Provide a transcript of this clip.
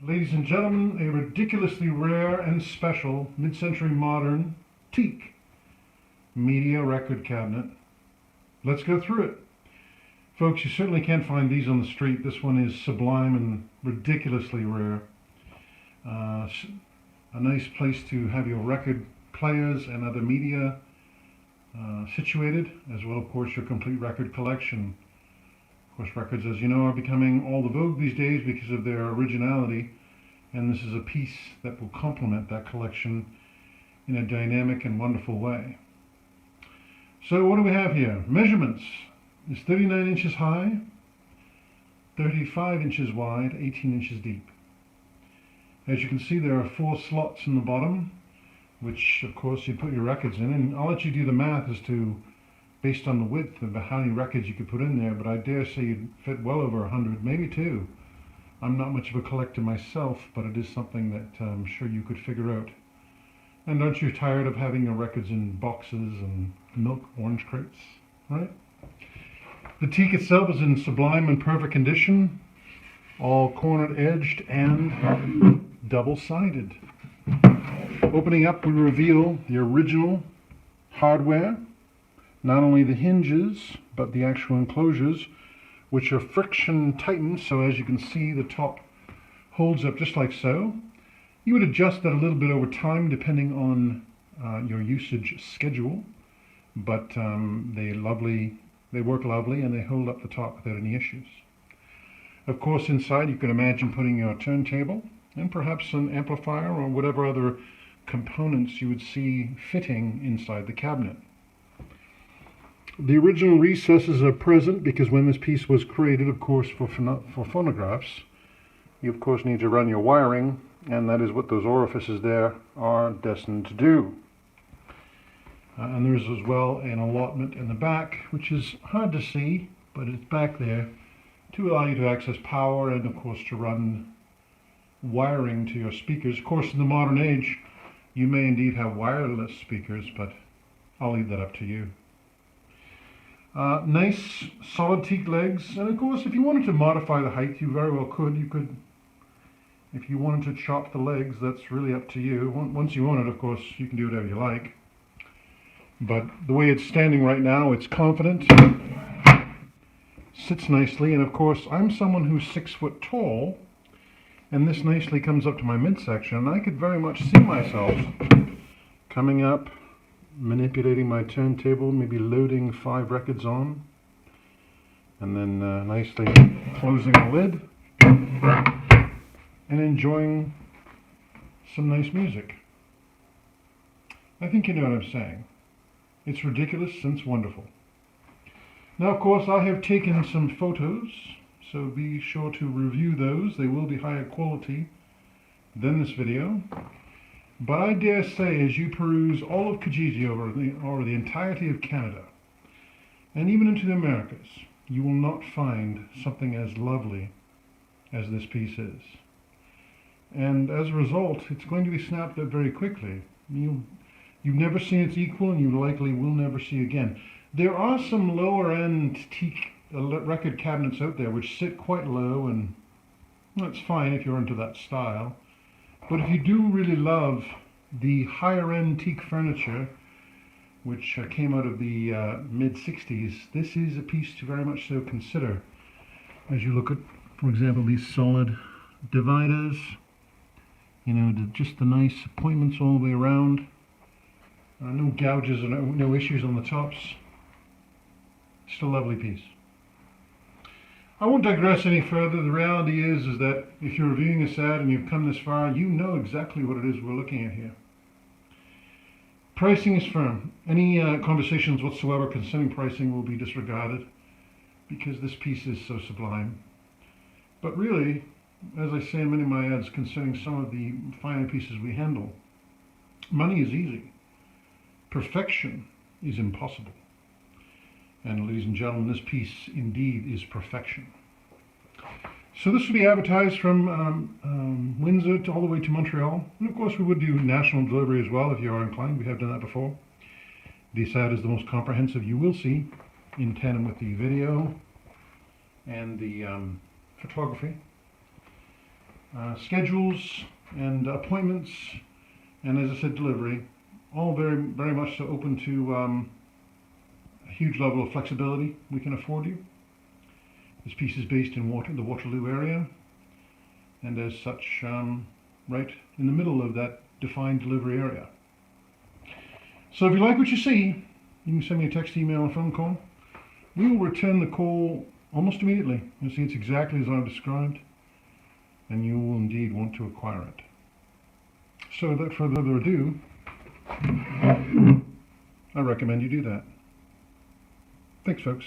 Ladies and gentlemen, a ridiculously rare and special mid-century modern teak media record cabinet. Let's go through it. Folks, you certainly can't find these on the street. This one is sublime and ridiculously rare. A nice place to have your record players and other media situated, as well, of course, your complete record collection. Of course, records, as you know, are becoming all the vogue these days because of their originality, and this is a piece that will complement that collection in a dynamic and wonderful way. So what do we have here? Measurements. It's 39 inches high, 35 inches wide, 18 inches deep. As you can see, there are 4 slots in the bottom, which of course you put your records in, and I'll let you do the math as to, based on the width of how many records you could put in there, but I dare say you'd fit well over 100, maybe 2. I'm not much of a collector myself, but it is something that I'm sure you could figure out. And aren't you tired of having your records in boxes and milk orange crates, right? The teak itself is in sublime and perfect condition, all cornered edged and double-sided. Opening up, we reveal the original hardware, not only the hinges, but the actual enclosures, which are friction tightened, so as you can see, the top holds up just like so. You would adjust that a little bit over time depending on your usage schedule, but they work lovely and they hold up the top without any issues. Of course, inside you can imagine putting your turntable and perhaps an amplifier or whatever other components you would see fitting inside the cabinet. The original recesses are present because when this piece was created, of course, for phonographs, you of course need to run your wiring, and that is what those orifices there are destined to do. And there's as well an allotment in the back, which is hard to see, but it's back there to allow you to access power and of course to run wiring to your speakers. Of course, in the modern age, you may indeed have wireless speakers, but I'll leave that up to you. Nice solid teak legs, and of course if you wanted to modify the height, you very well could. You could, if you wanted to chop the legs, that's really up to you. Once you own it, of course, you can do whatever you like. But the way it's standing right now, it's confident, sits nicely, and of course I'm someone who's 6 foot tall, and this nicely comes up to my midsection, and I could very much see myself coming up, manipulating my turntable, maybe loading 5 records on, and then nicely closing the lid and enjoying some nice music. I think you know what I'm saying. It's ridiculous and it's wonderful. Now, of course, I have taken some photos, so be sure to review those. They will be higher quality than this video. But I dare say, as you peruse all of Kijiji over the entirety of Canada, and even into the Americas, you will not find something as lovely as this piece is. And as a result, it's going to be snapped up very quickly. You've never seen its equal, and you likely will never see again. There are some lower-end teak record cabinets out there which sit quite low, and that's fine if you're into that style. But if you do really love the higher-end teak furniture, which came out of the mid-60s, this is a piece to very much so consider. As you look at, for example, these solid dividers, you know, just the nice appointments all the way around. No gouges or no issues on the tops. Still a lovely piece. I won't digress any further. The reality is that if you're reviewing this ad and you've come this far, you know exactly what it is we're looking at here. Pricing is firm. Any conversations whatsoever concerning pricing will be disregarded because this piece is so sublime. But really, as I say in many of my ads concerning some of the finer pieces we handle, money is easy. Perfection is impossible. And ladies and gentlemen, this piece indeed is perfection. So this will be advertised from Windsor all the way to Montreal. And of course we would do national delivery as well if you are inclined. We have done that before. This ad is the most comprehensive you will see in tandem with the video and the photography. schedules and appointments, and as I said, delivery, all very, very much so open to a huge level of flexibility we can afford you. This piece is based in the Waterloo area, and as such, right in the middle of that defined delivery area. So if you like what you see, you can send me a text, email, or phone call. We will return the call almost immediately. You'll see it's exactly as I've described, and you will indeed want to acquire it. So without further ado, I recommend you do that. Thanks, folks.